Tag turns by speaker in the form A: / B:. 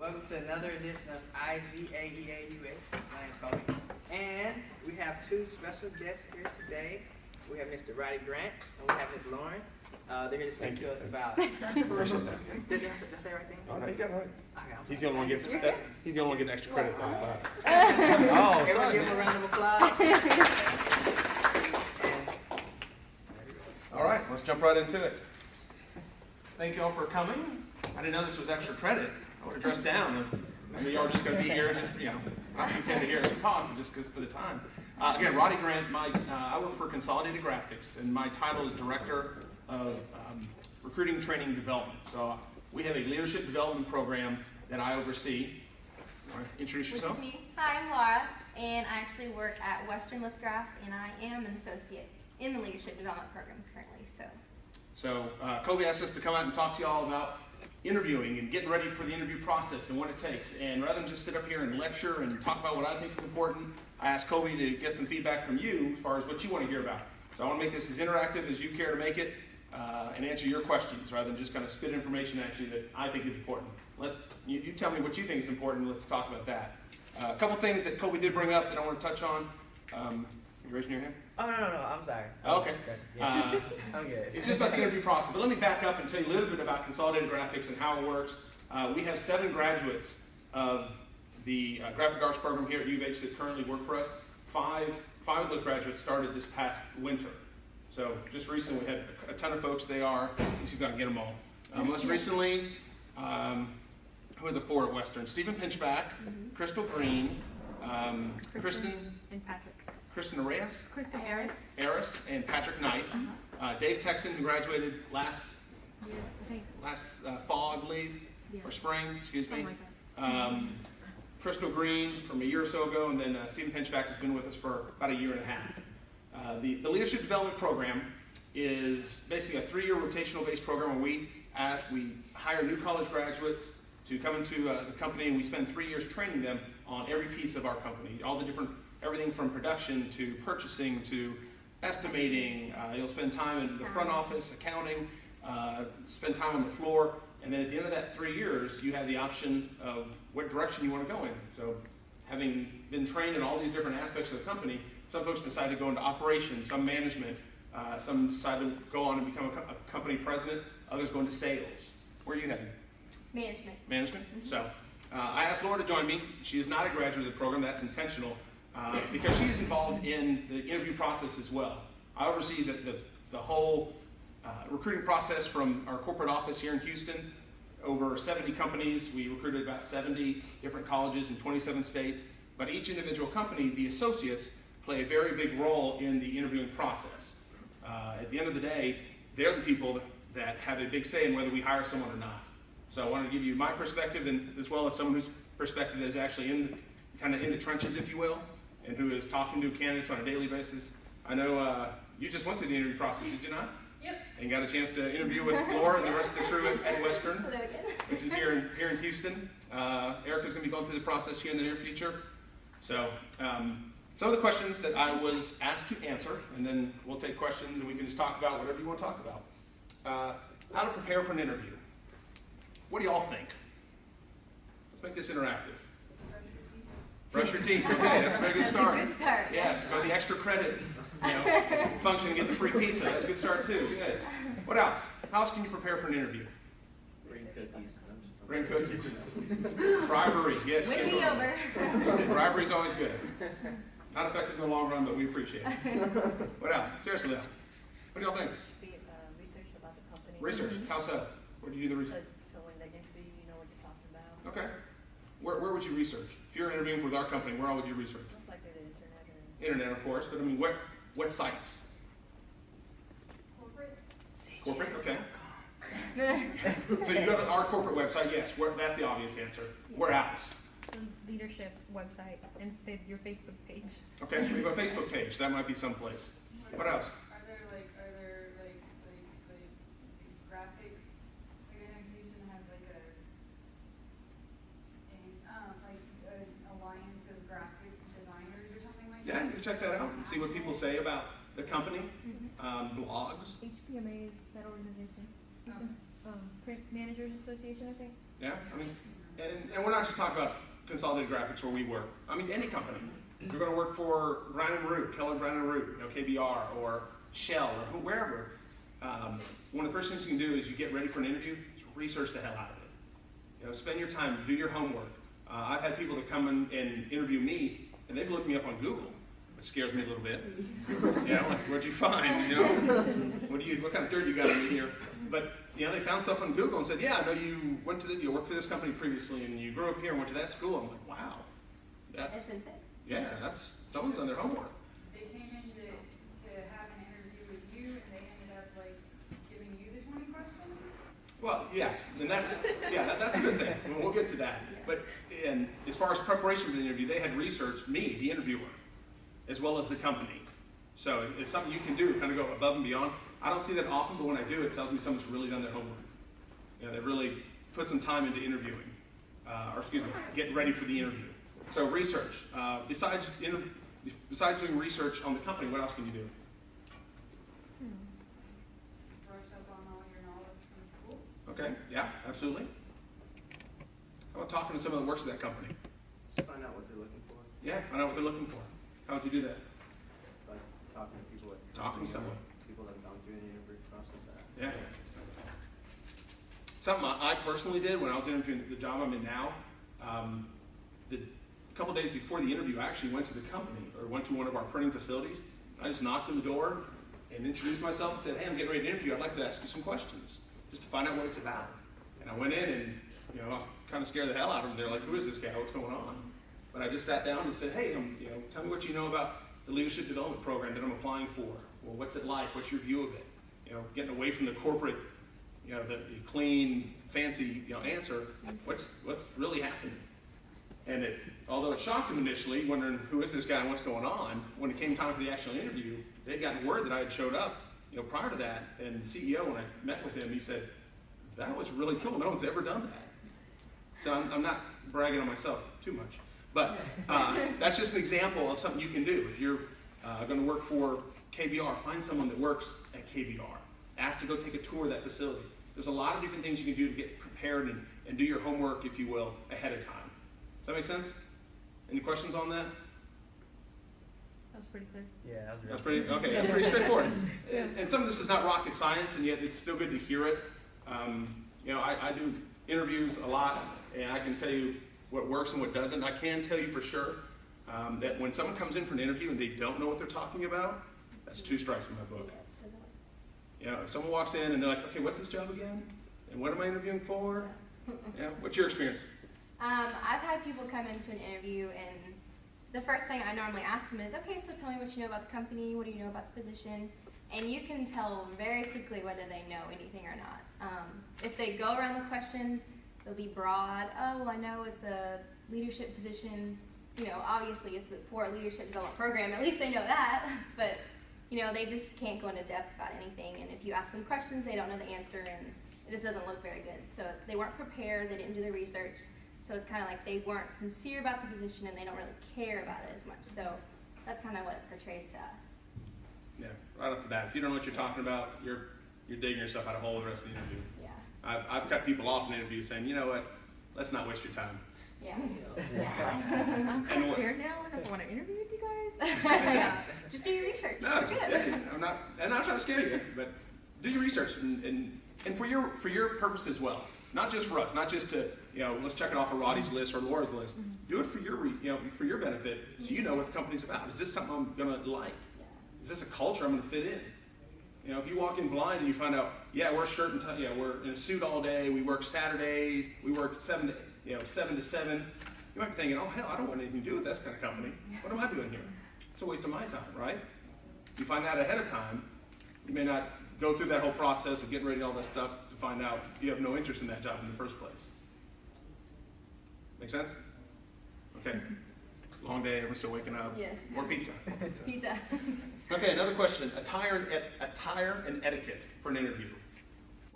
A: Welcome to another edition of IGAEAUH. My name is Cody. And we have two special guests here today. We have Mr. Rody Grant and we have Ms. Lauren. They're here to speak to us about. Did I say the right thing?
B: Oh, no, you got it right.
A: Okay,
B: He's the only one getting he's the only one getting extra credit.
A: Oh,
B: Oh,
A: everyone give him a round of applause.
B: All right, let's jump right into it. Thank you all for coming. I didn't know this was extra credit. I would have dressed down. I mean, y'all are just going to be here, just not too kind to hear us talk, but just for the time. Again, Rody Grant. I work for Consolidated Graphics, and my title is Director of Recruiting, Training, and Development. So we have a leadership development program that I oversee. All right, introduce yourself.
C: Which is me. Hi, I'm Laura, and I actually work at Western Lithograph, and I am an associate in the leadership development program currently.
B: So Kobe asked us to come out and talk to y'all about interviewing and getting ready for the interview process and what it takes. And rather than just sit up here and lecture and talk about what I think is important, I asked Kobe to get some feedback from you as far as what you want to hear about. So I want to make this as interactive as you care to make it and answer your questions rather than just kind of spit information at you that I think is important. You tell me what you think is important, let's talk about that. A couple things that Kobe did bring up that I want to touch on. You raising your hand?
A: Oh, no, I'm sorry.
B: Okay.
A: Yeah. I'm good.
B: It's just about the interview process, but let me back up and tell you a little bit about Consolidated Graphics and how it works. We have 7 graduates of the graphic arts program here at UH that currently work for us. Five of those graduates started this past winter. So just recently we had a ton of folks. Let me see if I can get them all. Most recently, who are the 4 at Western? Stephen Pinchback, Crystal Green, Kristen
C: And Patrick.
B: Kristen Reyes?
C: Kristen
B: Eris and Patrick Knight. Dave Texan, who graduated last fall, I believe, or spring, excuse me. Crystal Green from a year or so ago, and then Stephen Pinchback has been with us for about a year and a half. The Leadership Development Program is basically a 3-year rotational-based program where we hire new college graduates to come into the company, and we spend 3 years training them on every piece of our company, everything from production to purchasing to estimating. You'll spend time in the front office, accounting, spend time on the floor, and then at the end of that 3 years, you have the option of what direction you want to go in. So having been trained in all these different aspects of the company, some folks decide to go into operations, some management, some decide to go on and become a company president, others go into sales. Where are you heading?
C: Management.
B: Management? Mm-hmm. So I asked Laura to join me. She is not a graduate of the program. That's intentional. Because she's involved in the interview process as well. I oversee the whole recruiting process from our corporate office here in Houston. Over 70 companies. We recruited about 70 different colleges in 27 states. But each individual company, the associates, play a very big role in the interviewing process. At the end of the day, they're the people that have a big say in whether we hire someone or not. So I wanted to give you my perspective, and as well as someone whose perspective is actually in the trenches, if you will, and who is talking to candidates on a daily basis. I know you just went through the interview process, did you not?
C: Yep. And
B: got a chance to interview with Laura and the rest of the crew at Western, which is here in Houston. Erica's going to be going through the process here in the near future. So some of the questions that I was asked to answer, and then we'll take questions and we can just talk about whatever you want to talk about. How to prepare for an interview. What do y'all think? Let's make this interactive. Brush your teeth. Okay, that's a very good start.
C: That's a good start.
B: Yes, go the extra credit function and get the free pizza. That's a good start too. Good. What else? How else can you prepare for an interview? Bring cookies. Bribery. Yes.
C: Win me over.
B: Bribery is always good. Not effective in the long run, but we appreciate it. What else? Seriously, though. What do y'all think?
D: Research about the company.
B: Research. How so? Where do you do the research?
D: So when they interview, you know what you're talking about.
B: Okay. Where would you research? If you're interviewing with our company, where all would you research?
D: Most likely the internet.
B: Internet, of course, but I mean, what sites? Corporate, okay. So you go to our corporate website, yes, that's the obvious answer. Where else?
E: The leadership website and your Facebook page.
B: Okay, we have a Facebook page. That might be someplace. What else?
F: Are there graphics? Houston has an alliance of graphic designers or something like that?
B: Yeah, you can check that out and see what people say about the company. Blogs.
E: HPMA is that organization. Print Managers Association, I think.
B: Yeah, I mean, And we're not just talking about Consolidated Graphics where we work. I mean, any company. You're going to work for Brown & Root, Keller Brown & Root, KBR, or Shell, or wherever. One of the first things you can do is you get ready for an interview, is research the hell out of it. Spend your time, do your homework. I've had people that come in and interview me, and they've looked me up on Google, which scares me a little bit. Like, what'd you find? What kind of dirt you got in here? But they found stuff on Google and said, yeah, I know you worked for this company previously, and you grew up here and went to that school. I'm like, wow.
C: It's intense.
B: Yeah, someone's done their homework.
F: They came in to have an interview with you, and they ended up like giving you the 20 questions?
B: Well, yes, and that's a good thing. I mean, we'll get to that. But as far as preparation for the interview, they had researched me, the interviewer, as well as the company. So it's something you can do, kind of go above and beyond. I don't see that often, but when I do, it tells me someone's really done their homework. They've really put some time into interviewing, getting ready for the interview. So research. Besides doing research on the company, what else can you do?
F: Brush up on all your knowledge from school?
B: Okay, yeah, absolutely. How about talking to some of the works of that company?
A: Find out what they're looking for.
B: Yeah, find out what they're looking for. How would you do that?
A: Like talking to people.
B: Talking to someone.
A: People that have gone through the interview process.
B: Yeah. Something I personally did when I was interviewing the job I'm in now, a couple days before the interview, I actually went to the company, or went to one of our printing facilities. I just knocked on the door and introduced myself and said, hey, I'm getting ready to interview. I'd like to ask you some questions, just to find out what it's about. And I went in and, I was kind of scared the hell out of them. They're like, who is this guy? What's going on? But I just sat down and said, hey, tell me what you know about the leadership development program that I'm applying for. Well, what's it like? What's your view of it? Getting away from the corporate, the clean, fancy, answer. What's really happening? And although it shocked them initially, wondering who is this guy and what's going on, when it came time for the actual interview, they'd gotten word that I had showed up, prior to that. And the CEO, when I met with him, he said, that was really cool. No one's ever done that. So I'm not bragging on myself too much. But that's just an example of something you can do. If you're going to work for KBR, find someone that works at KBR. Ask to go take a tour of that facility. There's a lot of different things you can do to get prepared and do your homework, if you will, ahead of time. Does that make sense? Any questions on that?
E: That was pretty clear.
A: Yeah,
B: That's pretty straightforward. And some of this is not rocket science, and yet it's still good to hear it. I do interviews a lot, and I can tell you what works and what doesn't. I can tell you for sure that when someone comes in for an interview and they don't know what they're talking about, that's 2 strikes in my book. If someone walks in and they're like, okay, what's this job again? And what am I interviewing for? What's your experience?
C: I've had people come into an interview, and the first thing I normally ask them is, okay, so tell me what you know about the company, what do you know about the position? And you can tell very quickly whether they know anything or not. If they go around the question, they'll be broad. Oh, well, I know it's a leadership position. Obviously it's for a leadership development program. At least they know that. But, they just can't go into depth about anything. And if you ask them questions, they don't know the answer, and it just doesn't look very good. So they weren't prepared. They didn't do the research. So it's kind of like they weren't sincere about the position, and they don't really care about it as much. So that's kind of what it portrays to us.
B: Yeah, right off the bat. If you don't know what you're talking about, you're digging yourself out of a hole the rest of the interview.
C: Yeah.
B: I've cut people off in interviews saying, you know what, let's not waste your time.
C: Yeah.
E: I'm kind of scared now. I don't want to interview with you guys.
C: Yeah. Just do your research.
B: No, I'm not trying to scare you, but do your research and for your purpose as well. Not just for us, not just to, let's check it off of Rody's list or Laura's list. Mm-hmm. Do it for your benefit, so you know what the company's about. Is this something I'm gonna like?
C: Yeah.
B: Is this a culture I'm gonna fit in? If you walk in blind and you find out, we're shirt and tie, we're in a suit all day, we work Saturdays, we work 7 to 7, you might be thinking, oh hell, I don't want anything to do with this kind of company. What am I doing here? It's a waste of my time, right? If you find that ahead of time, you may not go through that whole process of getting ready to all that stuff to find out you have no interest in that job in the first place. Make sense? Okay. Long day, everyone's still waking up.
C: Yes.
B: More pizza.
C: Pizza.
B: Okay, another question. Attire and etiquette for an interview.